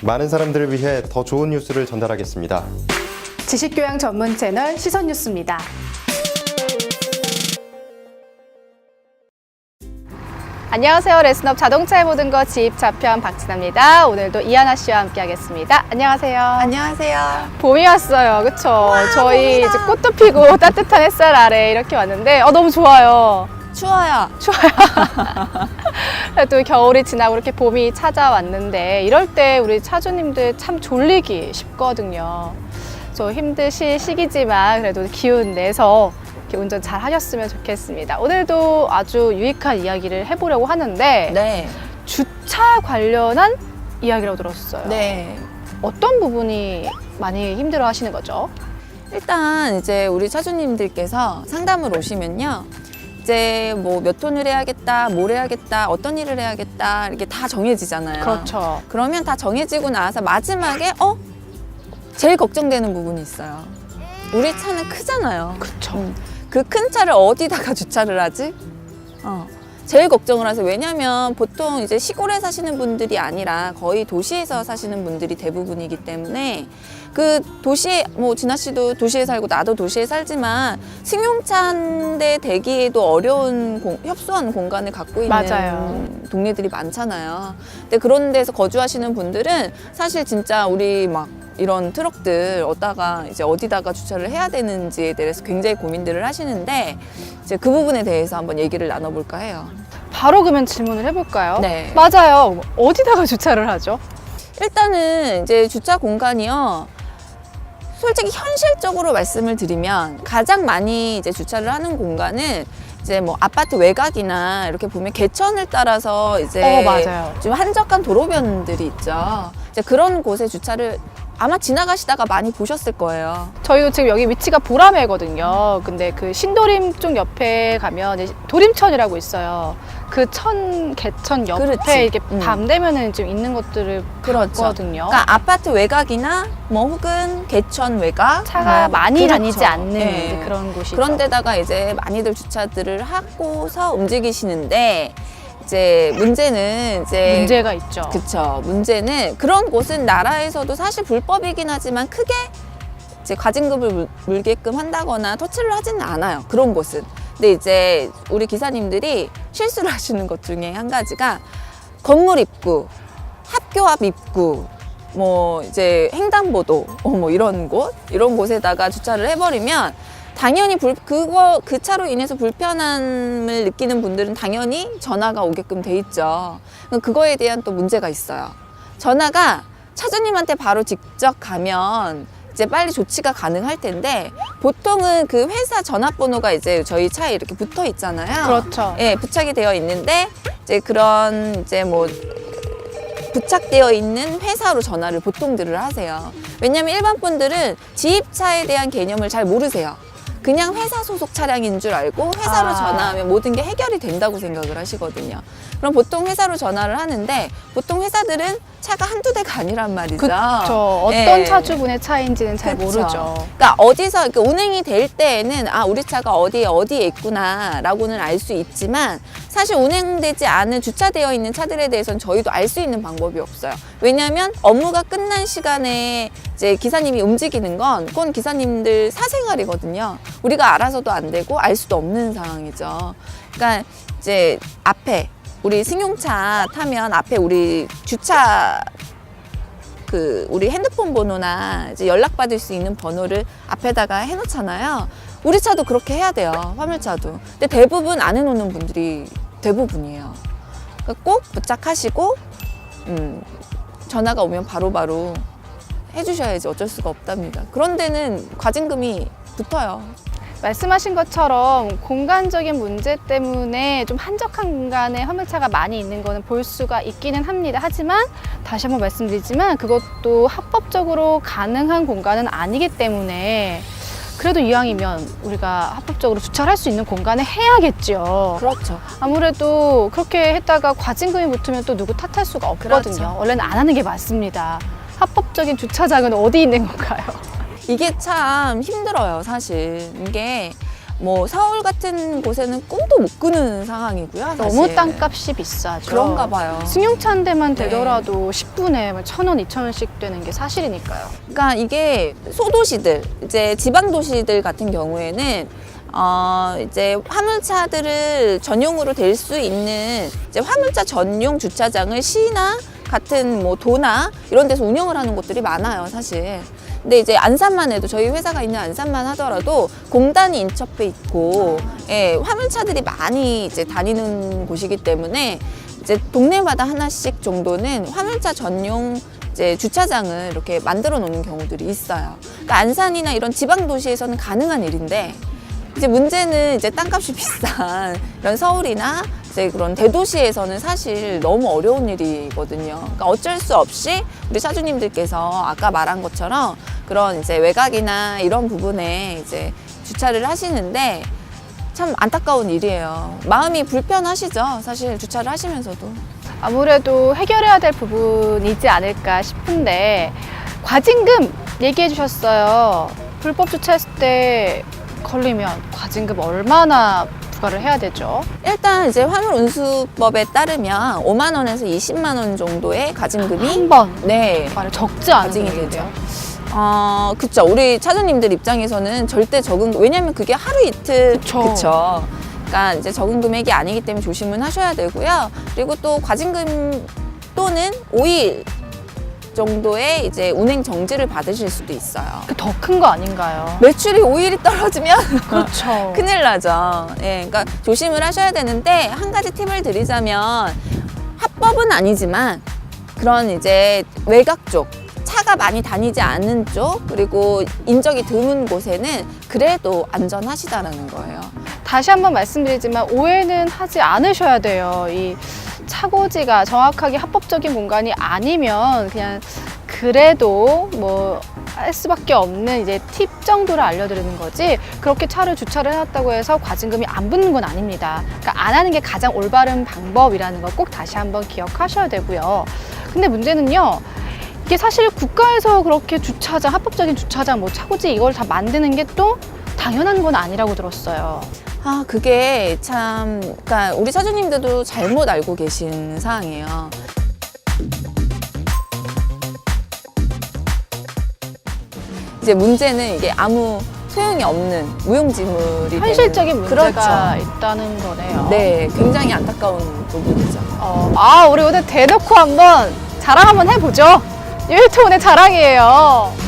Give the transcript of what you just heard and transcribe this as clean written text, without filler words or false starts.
많은 사람들을 위해 더 좋은 뉴스를 전달하겠습니다. 지식교양 전문 채널 시선뉴스입니다. 안녕하세요. 레슨업 자동차의 모든 것 지입차편 박진아입니다. 오늘도 이하나 씨와 함께하겠습니다. 안녕하세요. 안녕하세요. 봄이 왔어요. 그쵸? 와, 저희 봄이다. 이제 꽃도 피고 따뜻한 햇살 아래 이렇게 왔는데 너무 좋아요. 추워요. 또 겨울이 지나고 이렇게 봄이 찾아왔는데 이럴 때 우리 차주님들 참 졸리기 쉽거든요. 저 힘드실 시기지만 그래도 기운 내서 이렇게 운전 잘 하셨으면 좋겠습니다. 오늘도 아주 유익한 이야기를 해보려고 하는데 네. 주차 관련한 이야기라고 들었어요. 네. 어떤 부분이 많이 힘들어 하시는 거죠? 일단 이제 우리 차주님들께서 상담을 오시면요. 이제 뭐 몇 톤을 해야겠다, 뭘 해야겠다, 어떤 일을 해야겠다 이렇게 다 정해지잖아요. 그렇죠. 그러면 다 정해지고 나서 마지막에 제일 걱정되는 부분이 있어요. 우리 차는 크잖아요. 그렇죠. 그 큰 차를 어디다가 주차를 하지? 제일 걱정을 하세요. 왜냐면 보통 이제 시골에 사시는 분들이 아니라 거의 도시에서 사시는 분들이 대부분이기 때문에 그 도시에, 뭐 진아 씨도 도시에 살고 나도 도시에 살지만 승용차인데 대기에도 어려운 협소한 공간을 갖고 있는 맞아요. 동네들이 많잖아요. 근데 그런 데서 거주하시는 분들은 사실 진짜 우리 막 이런 트럭들 어디다가 주차를 해야 되는지에 대해서 굉장히 고민들을 하시는데 이제 그 부분에 대해서 한번 얘기를 나눠볼까 해요. 바로 그러면 질문을 해볼까요? 네. 맞아요. 어디다가 주차를 하죠? 일단은 이제 주차 공간이요. 솔직히 현실적으로 말씀을 드리면 가장 많이 이제 주차를 하는 공간은 이제 뭐 아파트 외곽이나 이렇게 보면 개천을 따라서 이제 맞아요. 좀 한적한 도로변들이 있죠. 이제 그런 곳에 주차를 아마 지나가시다가 많이 보셨을 거예요. 저희도 지금 여기 위치가 보라매거든요. 근데 그 신도림 쪽 옆에 가면 이제 도림천이라고 있어요. 그 개천 옆에 그렇지. 이렇게 밤 되면은 좀 있는 것들을 그렇죠. 봤거든요. 그러니까 아파트 외곽이나 뭐 혹은 개천 외곽 차가 뭐 많이 그렇죠. 다니지 않는 네. 이제 그런 곳이죠. 그런 데다가 이제 많이들 주차들을 하고서 움직이시는데 이제 문제는 이제 문제가 있죠. 그쵸. 문제는 그런 곳은 나라에서도 사실 불법이긴 하지만 크게 이제 과징금을 물게끔 한다거나 터치를 하지는 않아요. 그런 곳은. 근데 이제 우리 기사님들이 실수를 하시는 것 중에 한 가지가 건물 입구, 학교 앞 입구, 뭐 이제 횡단보도, 뭐 이런 곳에다가 주차를 해버리면 당연히 그 차로 인해서 불편함을 느끼는 분들은 당연히 전화가 오게끔 돼 있죠. 그거에 대한 또 문제가 있어요. 전화가 차주님한테 바로 직접 가면 이제 빨리 조치가 가능할 텐데 보통은 그 회사 전화번호가 이제 저희 차에 이렇게 붙어 있잖아요. 그렇죠. 예, 부착이 되어 있는데 이제 그런 이제 뭐 부착되어 있는 회사로 전화를 보통들을 하세요. 왜냐하면 일반 분들은 지입차에 대한 개념을 잘 모르세요. 그냥 회사 소속 차량인 줄 알고 회사로 전화하면 모든 게 해결이 된다고 생각을 하시거든요. 그럼 보통 회사로 전화를 하는데 보통 회사들은 차가 한두 대가 아니란 말이죠. 그렇죠. 어떤 예. 차주분의 차인지는 잘 그쵸. 모르죠. 그러니까 어디서 이렇게 운행이 될 때에는 우리 차가 어디에 있구나라고는 알 수 있지만 사실 운행되지 않은 주차되어 있는 차들에 대해서는 저희도 알 수 있는 방법이 없어요. 왜냐하면 업무가 끝난 시간에 이제 기사님이 움직이는 건 그건 기사님들 사생활이거든요. 우리가 알아서도 안 되고 알 수도 없는 상황이죠. 그러니까 이제 앞에 우리 승용차 타면 앞에 우리 주차 우리 핸드폰 번호나 이제 연락받을 수 있는 번호를 앞에다가 해놓잖아요. 우리 차도 그렇게 해야 돼요. 화물차도. 근데 대부분 안 해놓는 분들이 대부분이에요. 그러니까 꼭 부착하시고 전화가 오면 바로바로 해주셔야지 어쩔 수가 없답니다. 그런 데는 과징금이 붙어요. 말씀하신 것처럼 공간적인 문제 때문에 좀 한적한 공간에 화물차가 많이 있는 거는 볼 수가 있기는 합니다. 하지만 다시 한번 말씀드리지만 그것도 합법적으로 가능한 공간은 아니기 때문에 그래도 이왕이면 우리가 합법적으로 주차를 할 수 있는 공간에 해야겠죠. 그렇죠. 아무래도 그렇게 했다가 과징금이 붙으면 또 누구 탓할 수가 없거든요. 그렇죠. 원래는 안 하는 게 맞습니다. 합법적인 주차장은 어디 있는 건가요? 이게 참 힘들어요, 사실. 이게 뭐 서울 같은 곳에는 꿈도 못 꾸는 상황이고요. 너무 사실. 땅값이 비싸죠. 그런가 봐요. 승용차 한 대만 네. 되더라도 10분에 1,000원, 2,000원씩 되는 게 사실이니까요. 그러니까 이게 소도시들, 이제 지방 도시들 같은 경우에는 이제 화물차들을 전용으로 댈 수 있는 이제 화물차 전용 주차장을 시나 같은 뭐 도나 이런 데서 운영을 하는 곳들이 많아요, 사실. 근데 이제 안산만 해도 저희 회사가 있는 안산만 하더라도 공단이 인접해 있고, 예, 화물차들이 많이 이제 다니는 곳이기 때문에 이제 동네마다 하나씩 정도는 화물차 전용 이제 주차장을 이렇게 만들어 놓는 경우들이 있어요. 그러니까 안산이나 이런 지방 도시에서는 가능한 일인데, 이제 문제는 이제 땅값이 비싼 이런 서울이나 이제 그런 대도시에서는 사실 너무 어려운 일이거든요. 그러니까 어쩔 수 없이 우리 차주님들께서 아까 말한 것처럼 그런 이제 외곽이나 이런 부분에 이제 주차를 하시는데 참 안타까운 일이에요. 마음이 불편하시죠? 사실 주차를 하시면서도. 아무래도 해결해야 될 부분이지 않을까 싶은데, 과징금 얘기해 주셨어요. 불법 주차했을 때 걸리면 과징금 얼마나 부과를 해야 되죠? 일단 이제 화물운수법에 따르면 5만 원에서 20만 원 정도의 가징금이 한 번. 네, 말을 적지 않은 가징이 금액인데요. 되죠. 그쵸. 우리 차주님들 입장에서는 절대 왜냐면 그게 하루 이틀, 그쵸. 그러니까 이제 적은 금액이 아니기 때문에 조심은 하셔야 되고요. 그리고 또 과징금 또는 5일 정도의 이제 운행 정지를 받으실 수도 있어요. 더 큰 거 아닌가요? 매출이 5일이 떨어지면 그렇죠. 큰일 나죠. 예, 그러니까 조심을 하셔야 되는데, 한 가지 팁을 드리자면 합법은 아니지만 그런 이제 외곽 쪽, 차가 많이 다니지 않는 쪽, 그리고 인적이 드문 곳에는 그래도 안전하시다라는 거예요. 다시 한번 말씀드리지만 오해는 하지 않으셔야 돼요. 이 차고지가 정확하게 합법적인 공간이 아니면 그냥 그래도 뭐 할 수밖에 없는 이제 팁 정도를 알려드리는 거지, 그렇게 차를 주차를 해놨다고 해서 과징금이 안 붙는 건 아닙니다. 그러니까 안 하는 게 가장 올바른 방법이라는 거 꼭 다시 한번 기억하셔야 되고요. 근데 문제는요, 이게 사실 국가에서 그렇게 주차장, 합법적인 주차장, 뭐 차고지 이걸 다 만드는 게 또 당연한 건 아니라고 들었어요. 그게 참, 그러니까 우리 차주님들도 잘못 알고 계신 사항이에요. 이제 문제는 이게 아무 소용이 없는 무용지물이 현실적인 되는, 문제가 그렇죠. 있다는 거네요. 네, 굉장히 안타까운 부분이죠. 우리 오늘 대놓고 한번 자랑 한번 해보죠. 1트 오늘 자랑이에요.